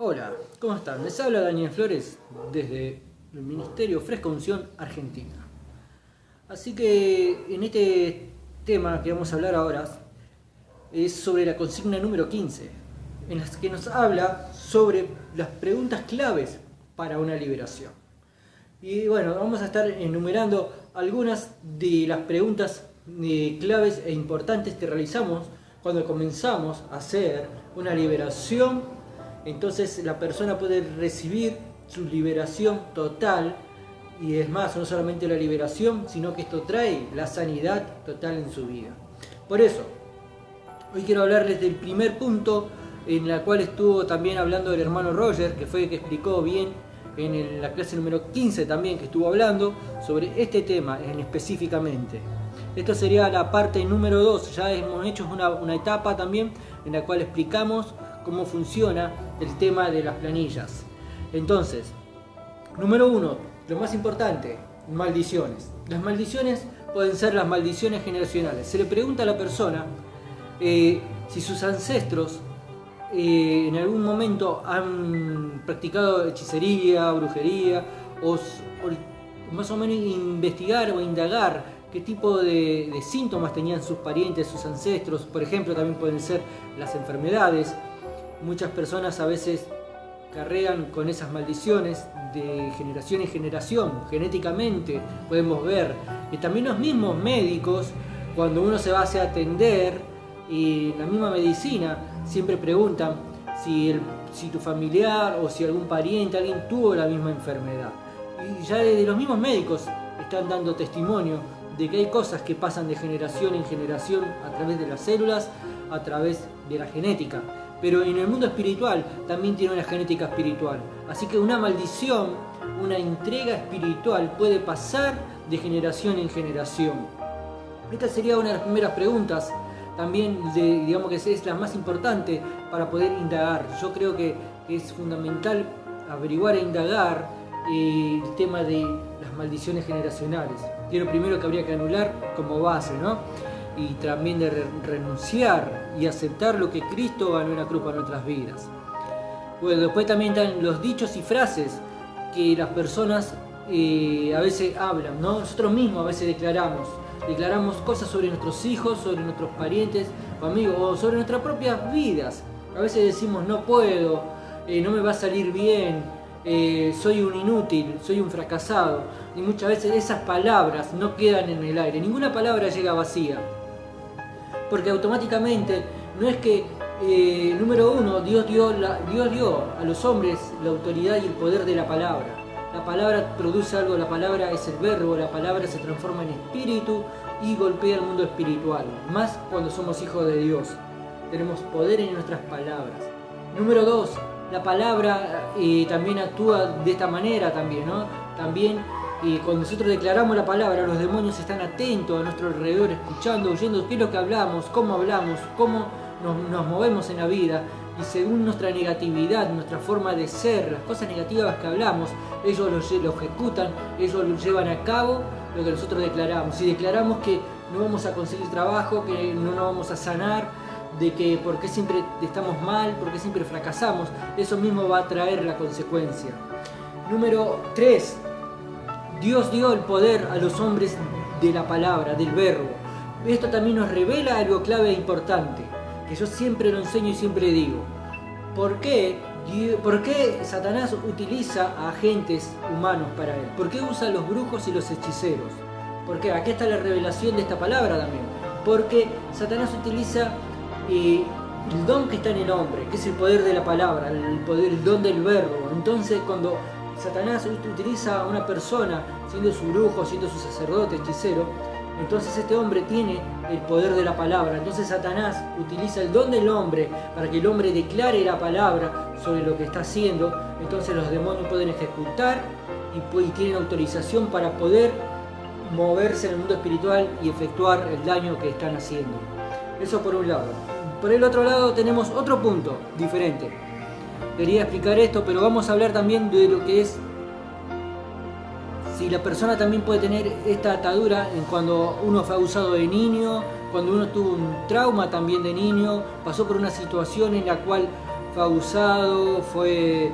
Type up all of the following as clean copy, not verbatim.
Hola, ¿cómo están? Les habla Daniel Flores desde el Ministerio Fresca Unción Argentina. Así que en este tema que vamos a hablar ahora es sobre la consigna número 15, en la que nos habla sobre las preguntas claves para una liberación. Y bueno, vamos a estar enumerando algunas de las preguntas claves e importantes que realizamos cuando comenzamos a hacer una liberación. Entonces la persona puede recibir su liberación total, y es más, no solamente la liberación, sino que esto trae la sanidad total en su vida. Por eso, hoy quiero hablarles del primer punto, en la cual estuvo también hablando el hermano Roger, que fue el que explicó bien en la clase número 15 también, que estuvo hablando sobre este tema específicamente. Esto sería la parte número 2, ya hemos hecho una etapa también en la cual explicamos cómo funciona el tema de las planillas. Entonces, número 1, lo más importante, maldiciones. Las maldiciones pueden ser las maldiciones generacionales. Se le pregunta a la persona si sus ancestros en algún momento han practicado hechicería, brujería, o más o menos investigar o indagar qué tipo de síntomas tenían sus parientes, sus ancestros. Por ejemplo, también pueden ser las enfermedades. Muchas personas a veces cargan con esas maldiciones de generación en generación, genéticamente podemos ver. Y también los mismos médicos, cuando uno se va a hacer atender, y la misma medicina, siempre preguntan si tu familiar o si algún pariente, alguien tuvo la misma enfermedad. Y ya desde los mismos médicos están dando testimonio de que hay cosas que pasan de generación en generación a través de las células, a través de la genética. Pero en el mundo espiritual también tiene una genética espiritual. Así que una maldición, una entrega espiritual puede pasar de generación en generación. Esta sería una de las primeras preguntas, también digamos que es la más importante para poder indagar. Yo creo que es fundamental averiguar e indagar el tema de las maldiciones generacionales. Y lo primero que habría que anular como base, ¿no? Y también de renunciar y aceptar lo que Cristo ganó en la cruz para nuestras vidas. Bueno, después también están los dichos y frases que las personas a veces hablan, ¿no? Nosotros mismos a veces declaramos cosas sobre nuestros hijos, sobre nuestros parientes o amigos, o sobre nuestras propias vidas. A veces decimos no puedo, no me va a salir bien, soy un inútil, soy un fracasado. Y muchas veces esas palabras no quedan en el aire, ninguna palabra llega vacía. Porque automáticamente no es que, número uno, Dios dio a los hombres la autoridad y el poder de la palabra. La palabra produce algo, la palabra es el verbo, la palabra se transforma en espíritu y golpea el mundo espiritual. Más cuando somos hijos de Dios. Tenemos poder en nuestras palabras. Número 2, la palabra también actúa de esta manera también, ¿no? También cuando nosotros declaramos la palabra, los demonios están atentos a nuestro alrededor, escuchando, oyendo qué es lo que hablamos, cómo nos movemos en la vida. Y según nuestra negatividad, nuestra forma de ser, las cosas negativas que hablamos, ellos lo ejecutan, ellos lo llevan a cabo lo que nosotros declaramos. Si declaramos que no vamos a conseguir trabajo, que no nos vamos a sanar, de que por qué siempre estamos mal, por qué siempre fracasamos, eso mismo va a traer la consecuencia. Número 3. Dios dio el poder a los hombres de la palabra, del verbo. Esto también nos revela algo clave e importante, que yo siempre lo enseño y siempre digo. ¿Por qué Satanás utiliza a agentes humanos para él? ¿Por qué usa a los brujos y los hechiceros? ¿Por qué? Aquí está la revelación de esta palabra también. Porque Satanás utiliza el don que está en el hombre, que es el poder de la palabra, el don del verbo. Entonces, cuando Satanás utiliza a una persona, siendo su brujo, siendo su sacerdote, hechicero, entonces este hombre tiene el poder de la palabra. Entonces Satanás utiliza el don del hombre para que el hombre declare la palabra sobre lo que está haciendo. Entonces los demonios pueden ejecutar y tienen autorización para poder moverse en el mundo espiritual y efectuar el daño que están haciendo. Eso por un lado. Por el otro lado tenemos otro punto diferente. Quería explicar esto, pero vamos a hablar también de lo que es si la persona también puede tener esta atadura en cuando uno fue abusado de niño, cuando uno tuvo un trauma también de niño, pasó por una situación en la cual fue abusado, fue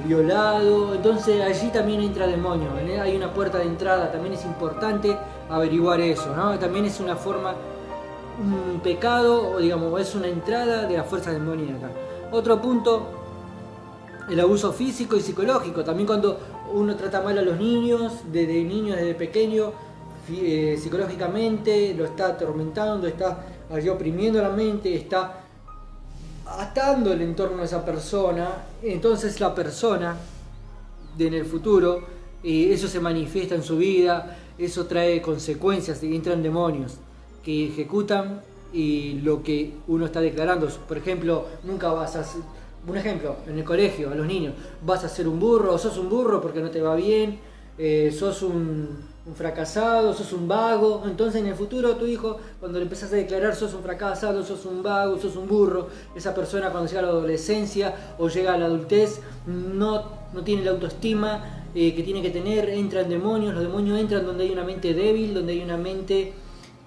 violado, entonces allí también entra demonio, hay una puerta de entrada, también es importante averiguar eso, ¿no? También es una forma, un pecado, o digamos, es una entrada de la fuerza demoníaca. Otro punto, el abuso físico y psicológico, también cuando uno trata mal a los niños, desde pequeño, psicológicamente, lo está atormentando, está allí oprimiendo la mente, está atando el entorno de esa persona, entonces la persona en el futuro, eso se manifiesta en su vida, eso trae consecuencias, y entran demonios que ejecutan lo que uno está declarando. Por ejemplo, nunca vas a hacer, un ejemplo, en el colegio, a los niños, vas a ser un burro, o sos un burro porque no te va bien, sos un fracasado, sos un vago. Entonces en el futuro tu hijo, cuando le empezás a declarar sos un fracasado, sos un vago, sos un burro, esa persona cuando llega a la adolescencia o llega a la adultez no tiene la autoestima que tiene que tener, entra en demonios. Los demonios entran donde hay una mente débil, donde hay una mente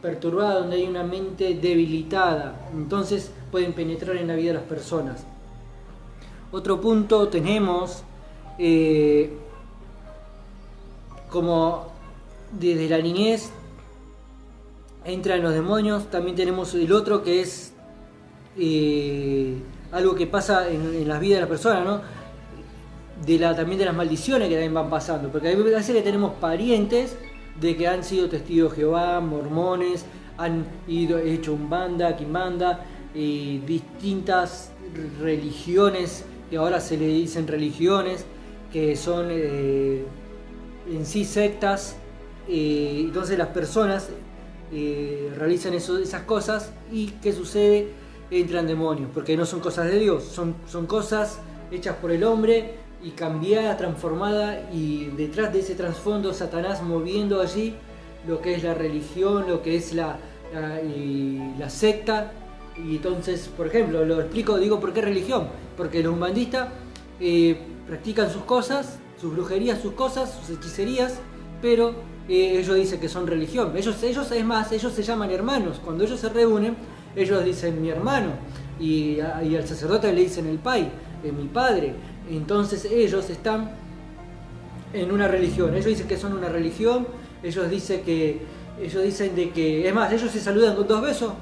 perturbada, donde hay una mente debilitada, entonces pueden penetrar en la vida de las personas. Otro punto tenemos como desde la niñez entran los demonios. También tenemos el otro que es algo que pasa en las vidas de las personas, ¿no? También de las maldiciones que también van pasando, porque hay veces que tenemos parientes de que han sido testigos de Jehová, mormones, han hecho umbanda, quimbanda, distintas religiones que ahora se le dicen religiones, que son en sí sectas. Entonces las personas realizan esas cosas, y ¿qué sucede? Entran demonios, porque no son cosas de Dios, son cosas hechas por el hombre y cambiada, transformada, y detrás de ese trasfondo Satanás moviendo allí lo que es la religión, lo que es la secta. Y entonces, por ejemplo, lo explico, digo, ¿por qué religión? Porque los umbandistas practican sus cosas, sus brujerías, sus cosas, sus hechicerías, pero ellos dicen que son religión. Ellos es más, ellos se llaman hermanos. Cuando ellos se reúnen, ellos dicen mi hermano, y al sacerdote le dicen el pai, mi padre. Entonces ellos están en una religión. Ellos dicen que son una religión. Ellos dicen de que, es más, ellos se saludan con dos besos.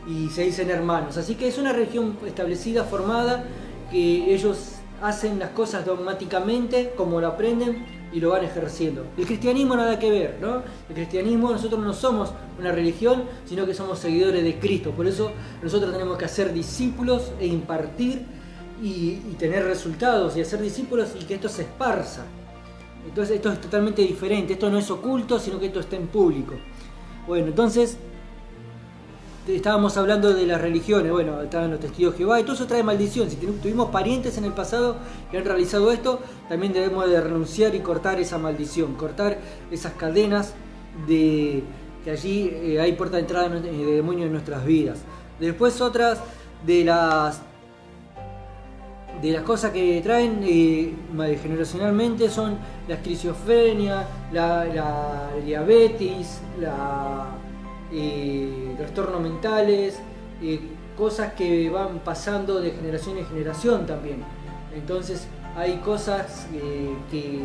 Y se dicen hermanos. Así que es una religión establecida, formada, que ellos hacen las cosas dogmáticamente, como lo aprenden, y lo van ejerciendo. El cristianismo nada que ver, ¿no? El cristianismo, nosotros no somos una religión, sino que somos seguidores de Cristo. Por eso nosotros tenemos que hacer discípulos e impartir y tener resultados, y hacer discípulos, y que esto se esparza. Entonces esto es totalmente diferente. Esto no es oculto, sino que esto está en público. Bueno, entonces estábamos hablando de las religiones. Bueno, estaban los testigos de Jehová, y todo eso trae maldición. Si tuvimos parientes en el pasado que han realizado esto, también debemos de renunciar y cortar esa maldición, cortar esas cadenas de que allí hay puerta de entrada de demonios en nuestras vidas. Después otras de las cosas que traen generacionalmente son la esquizofrenia, la diabetes, trastornos mentales, cosas que van pasando de generación en generación también. Entonces hay cosas que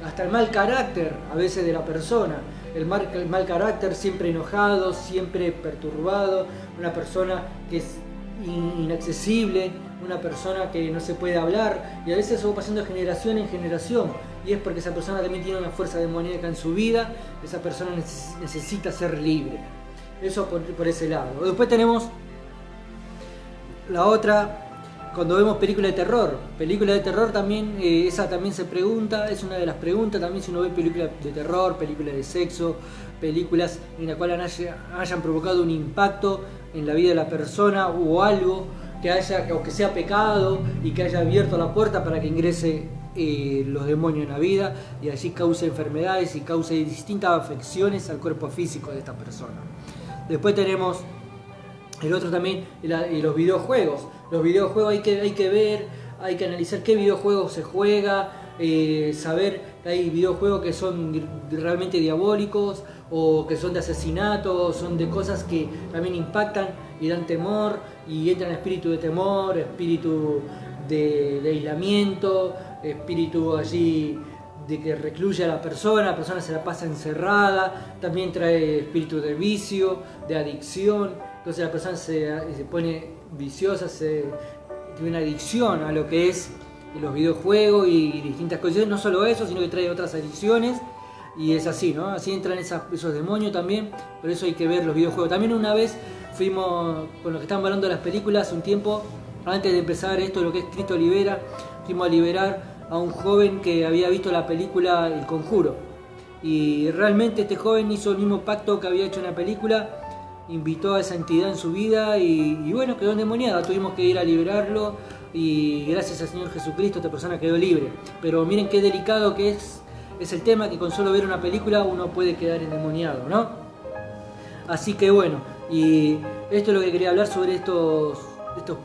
hasta el mal carácter a veces de la persona, el mal carácter, siempre enojado, siempre perturbado, una persona que es inaccesible, una persona que no se puede hablar, y a veces eso va pasando de generación en generación, y es porque esa persona también tiene una fuerza demoníaca en su vida. Esa persona necesita ser libre. Eso por ese lado. Después tenemos la otra, cuando vemos películas de terror también, esa también se pregunta, es una de las preguntas también, si uno ve películas de terror, películas de sexo, películas en las cuales hayan provocado un impacto en la vida de la persona, o algo o que sea pecado, y que haya abierto la puerta para que ingrese los demonios en la vida, y allí cause enfermedades y cause distintas afecciones al cuerpo físico de esta persona. Después tenemos el otro también, los videojuegos. Los videojuegos hay que ver, hay que analizar qué videojuego se juega, saber hay videojuegos que son realmente diabólicos o que son de asesinato, son de cosas que también impactan y dan temor y entran espíritu de temor, espíritu de aislamiento, espíritu allí de que recluye a la persona se la pasa encerrada, también trae espíritu de vicio, de adicción, entonces la persona se pone viciosa, tiene una adicción a lo que es los videojuegos y distintas cosas, no solo eso, sino que trae otras adicciones y es así, ¿no? Así entran esos demonios también, por eso hay que ver los videojuegos. También una vez fuimos, con los que estaban hablando de las películas, un tiempo, antes de empezar esto, lo que es Cristo Libera, fuimos a liberar a un joven que había visto la película El Conjuro. Y realmente este joven hizo el mismo pacto que había hecho en la película, invitó a esa entidad en su vida y bueno, quedó endemoniada. Tuvimos que ir a liberarlo y gracias al Señor Jesucristo esta persona quedó libre. Pero miren qué delicado que es el tema, que con solo ver una película uno puede quedar endemoniado, ¿no? Así que bueno, y esto es lo que quería hablar sobre estos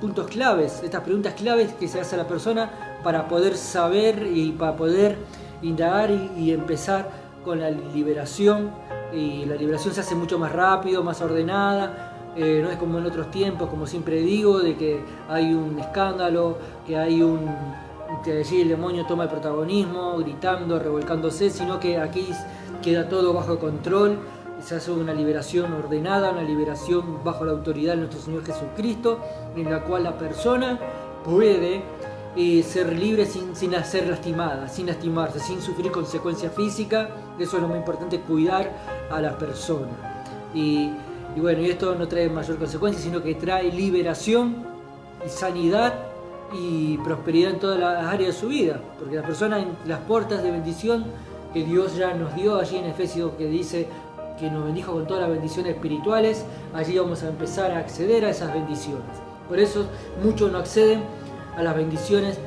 puntos claves, estas preguntas claves que se hace a la persona para poder saber y para poder indagar y empezar con la liberación. Y la liberación se hace mucho más rápido, más ordenada, no es como en otros tiempos, como siempre digo, de que hay un escándalo, que allí el demonio toma el protagonismo, gritando, revolcándose, sino que aquí queda todo bajo control. Se hace una liberación ordenada, una liberación bajo la autoridad de nuestro Señor Jesucristo, en la cual la persona puede ser libre sin ser lastimada, sin lastimarse, sin sufrir consecuencias físicas. Eso es lo más importante, cuidar a la persona. Y bueno, y esto no trae mayor consecuencia, sino que trae liberación y sanidad y prosperidad en todas las áreas de su vida, porque la persona en las puertas de bendición que Dios ya nos dio allí en Efesios, que dice que nos bendijo con todas las bendiciones espirituales, allí vamos a empezar a acceder a esas bendiciones. Por eso muchos no acceden a las bendiciones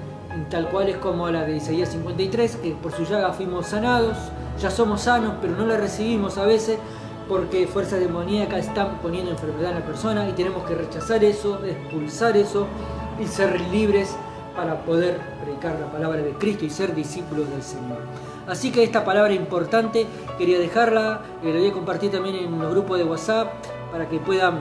tal cuales como a la de Isaías 53, que por su llaga fuimos sanados, ya somos sanos, pero no la recibimos a veces porque fuerzas demoníacas están poniendo enfermedad en la persona y tenemos que rechazar eso, expulsar eso y ser libres para poder predicar la palabra de Cristo y ser discípulos del Señor. Así que esta palabra importante quería dejarla, la voy a compartir también en los grupos de WhatsApp para que puedan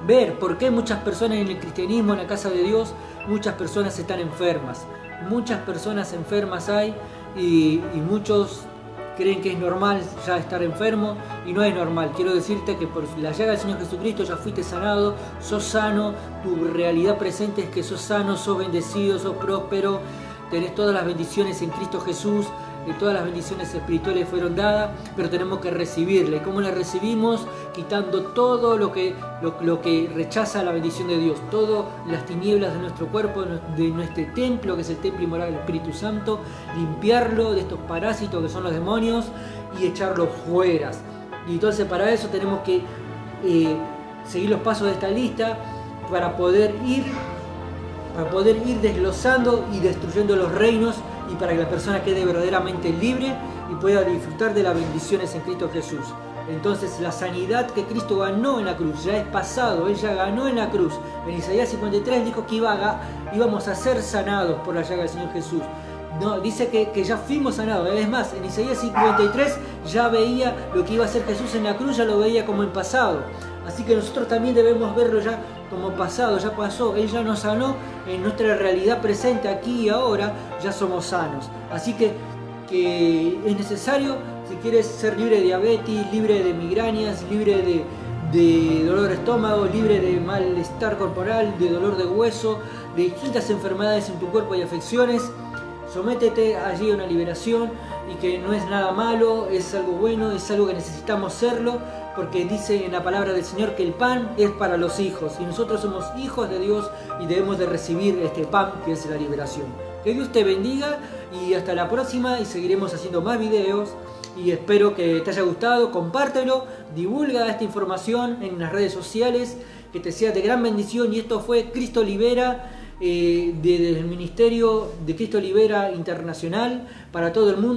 ver por qué muchas personas en el cristianismo, en la casa de Dios, muchas personas están enfermas. Muchas personas enfermas hay y muchos creen que es normal ya estar enfermo y no es normal. Quiero decirte que por la llaga del Señor Jesucristo ya fuiste sanado, sos sano, tu realidad presente es que sos sano, sos bendecido, sos próspero, tenés todas las bendiciones en Cristo Jesús, todas las bendiciones espirituales fueron dadas, pero tenemos que recibirla. ¿Y cómo la recibimos? Quitando todo lo que rechaza la bendición de Dios, todas las tinieblas de nuestro cuerpo, de nuestro templo, que es el templo y morada del Espíritu Santo, limpiarlo de estos parásitos que son los demonios y echarlos fuera. Y entonces para eso tenemos que seguir los pasos de esta lista para poder ir desglosando y destruyendo los reinos y para que la persona quede verdaderamente libre y pueda disfrutar de las bendiciones en Cristo Jesús. Entonces la sanidad que Cristo ganó en la cruz ya es pasado, Él ya ganó en la cruz. En Isaías 53 dijo que íbamos a ser sanados por la llaga del Señor Jesús. No, dice que ya fuimos sanados. Es más, en Isaías 53 ya veía lo que iba a hacer Jesús en la cruz, ya lo veía como en pasado. Así que nosotros también debemos verlo ya como pasado, ya pasó, Él ya nos sanó en nuestra realidad presente, aquí y ahora, ya somos sanos. Así que es necesario, si quieres ser libre de diabetes, libre de migrañas, libre de dolor de estómago, libre de malestar corporal, de dolor de hueso, de distintas enfermedades en tu cuerpo y afecciones, sométete allí a una liberación y que no es nada malo, es algo bueno, es algo que necesitamos serlo, porque dice en la palabra del Señor que el pan es para los hijos y nosotros somos hijos de Dios y debemos de recibir este pan que es la liberación. Que Dios te bendiga y hasta la próxima y seguiremos haciendo más videos y espero que te haya gustado, compártelo, divulga esta información en las redes sociales, que te sea de gran bendición. Y esto fue Cristo Libera, desde el Ministerio de Cristo Libera Internacional para todo el mundo.